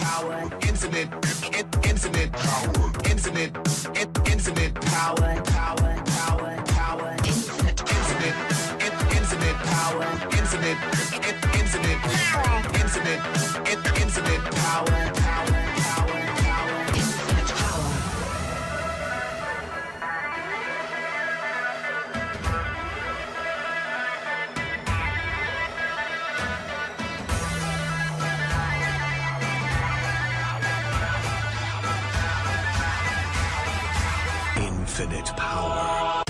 power, infinite, infinite power, infinite, infinite power, power, power, power, infinite, infinite, infinite power, infinite, infinite power, infinite, infinite power, power, power, power, infinite power. Infinite power.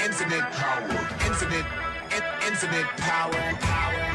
Infinite power, infinite power.